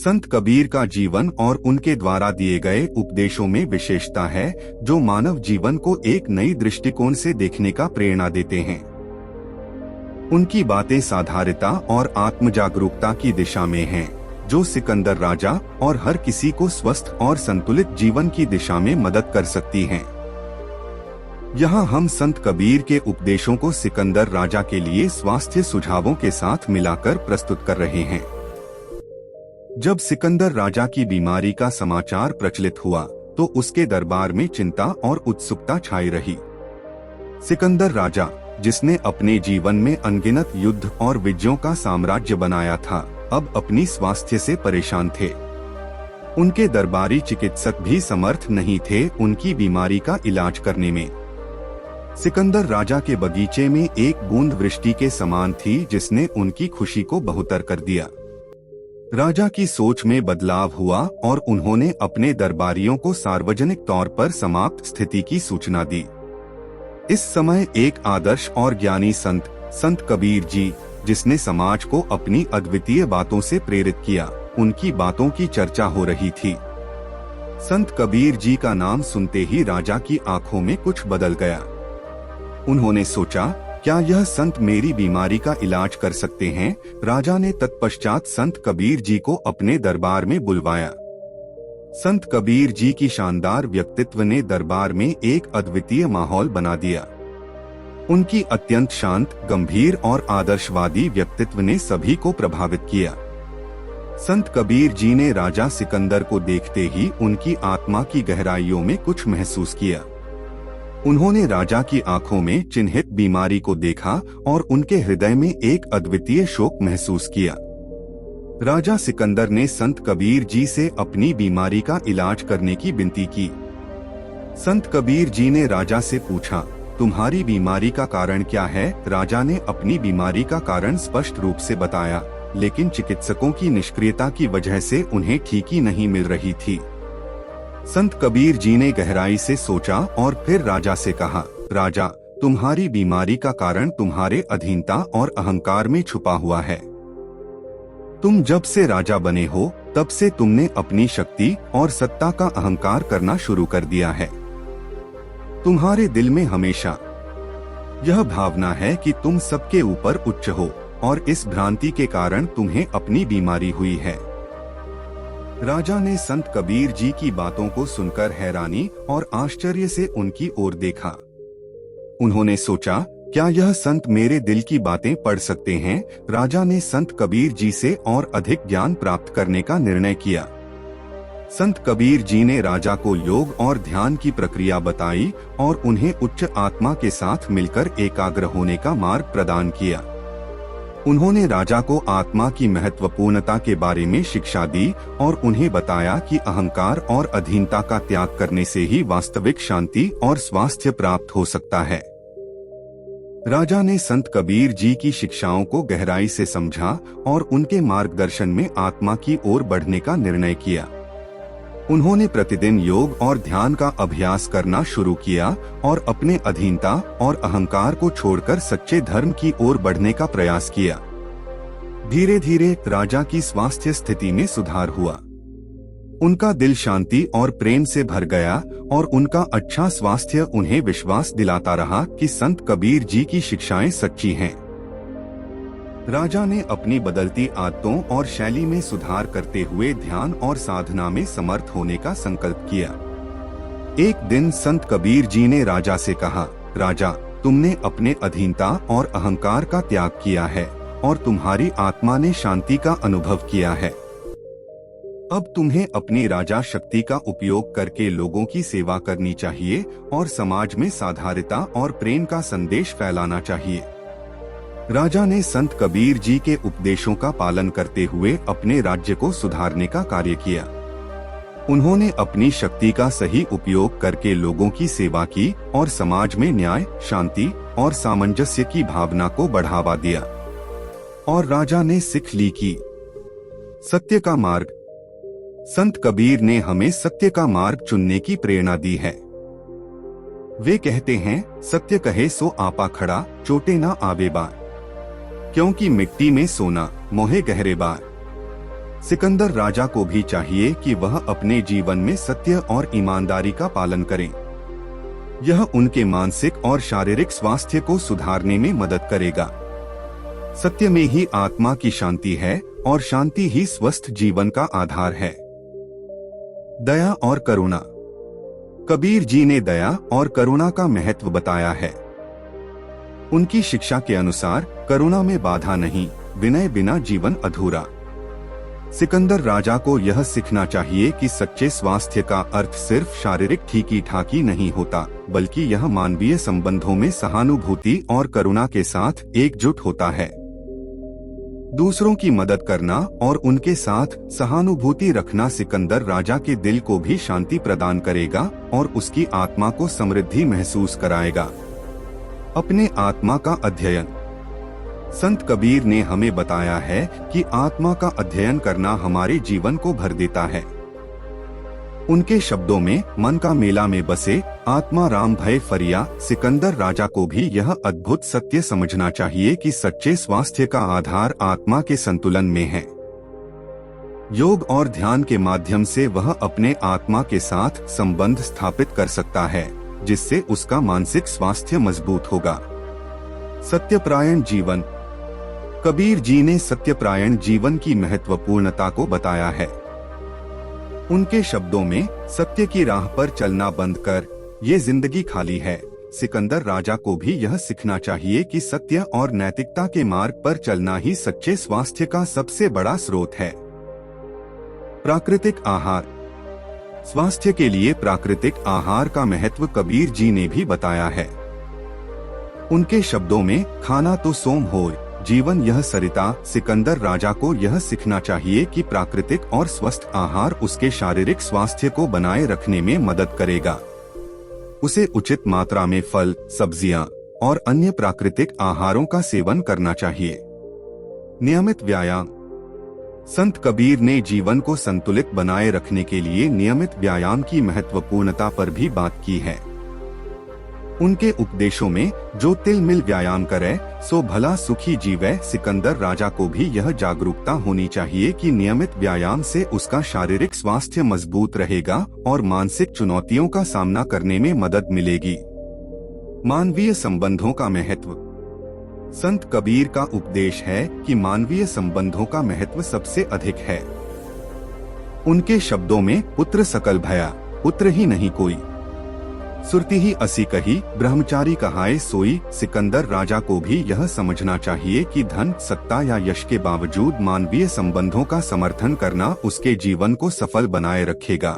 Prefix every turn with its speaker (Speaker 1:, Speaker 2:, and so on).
Speaker 1: संत कबीर का जीवन और उनके द्वारा दिए गए उपदेशों में विशेषता है जो मानव जीवन को एक नई दृष्टिकोण से देखने का प्रेरणा देते हैं। उनकी बातें साधारणता और आत्मजागरूकता की दिशा में हैं, जो सिकंदर राजा और हर किसी को स्वस्थ और संतुलित जीवन की दिशा में मदद कर सकती हैं। यहाँ हम संत कबीर के उपदेशों को सिकंदर राजा के लिए स्वास्थ्य सुझावों के साथ मिलाकर प्रस्तुत कर रहे हैं। जब सिकंदर राजा की बीमारी का समाचार प्रचलित हुआ तो उसके दरबार में चिंता और उत्सुकता छाई रही। सिकंदर राजा, जिसने अपने जीवन में अनगिनत युद्ध और विजयों का साम्राज्य बनाया था, अब अपनी स्वास्थ्य से परेशान थे। उनके दरबारी चिकित्सक भी समर्थ नहीं थे उनकी बीमारी का इलाज करने में। सिकंदर राजा के बगीचे में एक बूंद वृष्टि के समान थी जिसने उनकी खुशी को बहुतर कर दिया। राजा की सोच में बदलाव हुआ और उन्होंने अपने दरबारियों को सार्वजनिक तौर पर समाप्त स्थिति की सूचना दी। इस समय एक आदर्श और ज्ञानी संत कबीर जी, जिसने समाज को अपनी अद्वितीय बातों से प्रेरित किया, उनकी बातों की चर्चा हो रही थी। संत कबीर जी का नाम सुनते ही राजा की आंखों में कुछ बदल गया। उन्होंने सोचा, क्या यह संत मेरी बीमारी का इलाज कर सकते हैं? राजा ने तत्पश्चात संत कबीर जी को अपने दरबार में बुलवाया। संत कबीर जी की शानदार व्यक्तित्व ने दरबार में एक अद्वितीय माहौल बना दिया। उनकी अत्यंत शांत, गंभीर और आदर्शवादी व्यक्तित्व ने सभी को प्रभावित किया। संत कबीर जी ने राजा सिकंदर को देखते ही उनकी आत्मा की गहराइयों में कुछ महसूस किया। उन्होंने राजा की आंखों में चिन्हित बीमारी को देखा और उनके हृदय में एक अद्वितीय शोक महसूस किया। राजा सिकंदर ने संत कबीर जी से अपनी बीमारी का इलाज करने की विनती की। संत कबीर जी ने राजा से पूछा, तुम्हारी बीमारी का कारण क्या है? राजा ने अपनी बीमारी का कारण स्पष्ट रूप से बताया, लेकिन चिकित्सकों की निष्क्रियता की वजह से उन्हें ठीक ही नहीं मिल रही थी। संत कबीर जी ने गहराई से सोचा और फिर राजा से कहा, राजा, तुम्हारी बीमारी का कारण तुम्हारे अधीनता और अहंकार में छुपा हुआ है। तुम जब से राजा बने हो तब से तुमने अपनी शक्ति और सत्ता का अहंकार करना शुरू कर दिया है। तुम्हारे दिल में हमेशा यह भावना है कि तुम सबके ऊपर उच्च हो और इस भ्रांति के कारण तुम्हें अपनी बीमारी हुई है। राजा ने संत कबीर जी की बातों को सुनकर हैरानी और आश्चर्य से उनकी ओर देखा। उन्होंने सोचा, क्या यह संत मेरे दिल की बातें पढ़ सकते हैं? राजा ने संत कबीर जी से और अधिक ज्ञान प्राप्त करने का निर्णय किया। संत कबीर जी ने राजा को योग और ध्यान की प्रक्रिया बताई और उन्हें उच्च आत्मा के साथ मिलकर एकाग्र होने का मार्ग प्रदान किया। उन्होंने राजा को आत्मा की महत्वपूर्णता के बारे में शिक्षा दी और उन्हें बताया कि अहंकार और अधीनता का त्याग करने से ही वास्तविक शांति और स्वास्थ्य प्राप्त हो सकता है। राजा ने संत कबीर जी की शिक्षाओं को गहराई से समझा और उनके मार्गदर्शन में आत्मा की ओर बढ़ने का निर्णय किया। उन्होंने प्रतिदिन योग और ध्यान का अभ्यास करना शुरू किया और अपने अधीनता और अहंकार को छोड़कर सच्चे धर्म की ओर बढ़ने का प्रयास किया। धीरे धीरे राजा की स्वास्थ्य स्थिति में सुधार हुआ। उनका दिल शांति और प्रेम से भर गया और उनका अच्छा स्वास्थ्य उन्हें विश्वास दिलाता रहा कि संत कबीर जी की शिक्षाएं सच्ची हैं। राजा ने अपनी बदलती आदतों और शैली में सुधार करते हुए ध्यान और साधना में समर्थ होने का संकल्प किया। एक दिन संत कबीर जी ने राजा से कहा, राजा, तुमने अपने अधीनता और अहंकार का त्याग किया है और तुम्हारी आत्मा ने शांति का अनुभव किया है। अब तुम्हें अपनी राजा शक्ति का उपयोग करके लोगों की सेवा करनी चाहिए और समाज में साधारणता और प्रेम का संदेश फैलाना चाहिए। राजा ने संत कबीर जी के उपदेशों का पालन करते हुए अपने राज्य को सुधारने का कार्य किया। उन्होंने अपनी शक्ति का सही उपयोग करके लोगों की सेवा की और समाज में न्याय, शांति और सामंजस्य की भावना को बढ़ावा दिया। और राजा ने सीख ली कि सत्य का मार्ग। संत कबीर ने हमें सत्य का मार्ग चुनने की प्रेरणा दी है। वे कहते हैं, सत्य कहे सो आपा खड़ा, चोटे ना आवे बार, क्योंकि मिट्टी में सोना मोहे गहरे बार। सिकंदर राजा को भी चाहिए कि वह अपने जीवन में सत्य और ईमानदारी का पालन करें। यह उनके मानसिक और शारीरिक स्वास्थ्य को सुधारने में मदद करेगा। सत्य में ही आत्मा की शांति है और शांति ही स्वस्थ जीवन का आधार है। दया और करुणा। कबीर जी ने दया और करुणा का महत्व बताया है। उनकी शिक्षा के अनुसार करुणा में बाधा नहीं, विनय बिना जीवन अधूरा। सिकंदर राजा को यह सीखना चाहिए कि सच्चे स्वास्थ्य का अर्थ सिर्फ शारीरिक ठीकी ठाकी नहीं होता, बल्कि यह मानवीय संबंधों में सहानुभूति और करुणा के साथ एकजुट होता है। दूसरों की मदद करना और उनके साथ सहानुभूति रखना सिकंदर राजा के दिल को भी शांति प्रदान करेगा और उसकी आत्मा को समृद्धि महसूस कराएगा। अपने आत्मा का अध्ययन। संत कबीर ने हमें बताया है कि आत्मा का अध्ययन करना हमारे जीवन को भर देता है। उनके शब्दों में मन का मेला में बसे आत्मा राम भय फरिया। सिकंदर राजा को भी यह अद्भुत सत्य समझना चाहिए कि सच्चे स्वास्थ्य का आधार आत्मा के संतुलन में है। योग और ध्यान के माध्यम से वह अपने आत्मा के साथ संबंध स्थापित कर सकता है, जिससे उसका मानसिक स्वास्थ्य मजबूत होगा। सत्यपरायण जीवन। कबीर जी ने सत्यपरायण जीवन की महत्वपूर्णता को बताया है। उनके शब्दों में सत्य की राह पर चलना बंद कर, ये जिंदगी खाली है। सिकंदर राजा को भी यह सीखना चाहिए कि सत्य और नैतिकता के मार्ग पर चलना ही सच्चे स्वास्थ्य का सबसे बड़ा स्रोत है। प्राकृतिक आहार। स्वास्थ्य के लिए प्राकृतिक आहार का महत्व कबीर जी ने भी बताया है। उनके शब्दों में खाना तो सोम होय, जीवन यह सरिता। सिकंदर राजा को यह सीखना चाहिए कि प्राकृतिक और स्वस्थ आहार उसके शारीरिक स्वास्थ्य को बनाए रखने में मदद करेगा। उसे उचित मात्रा में फल, सब्जियां और अन्य प्राकृतिक आहारों का सेवन करना चाहिए। नियमित व्यायाम। संत कबीर ने जीवन को संतुलित बनाए रखने के लिए नियमित व्यायाम की महत्वपूर्णता पर भी बात की है। उनके उपदेशों में जो तिल मिल व्यायाम करे सो भला सुखी जीवे। सिकंदर राजा को भी यह जागरूकता होनी चाहिए कि नियमित व्यायाम से उसका शारीरिक स्वास्थ्य मजबूत रहेगा और मानसिक चुनौतियों का सामना करने में मदद मिलेगी। मानवीय संबंधों का महत्व। संत कबीर का उपदेश है कि मानवीय संबंधों का महत्व सबसे अधिक है। उनके शब्दों में पुत्र सकल भया, पुत्र ही नहीं कोई। सुरती ही असी कही, ब्रह्मचारी कहाए सोई। सिकंदर राजा को भी यह समझना चाहिए कि धन, सत्ता या यश के बावजूद मानवीय संबंधों का समर्थन करना उसके जीवन को सफल बनाए रखेगा।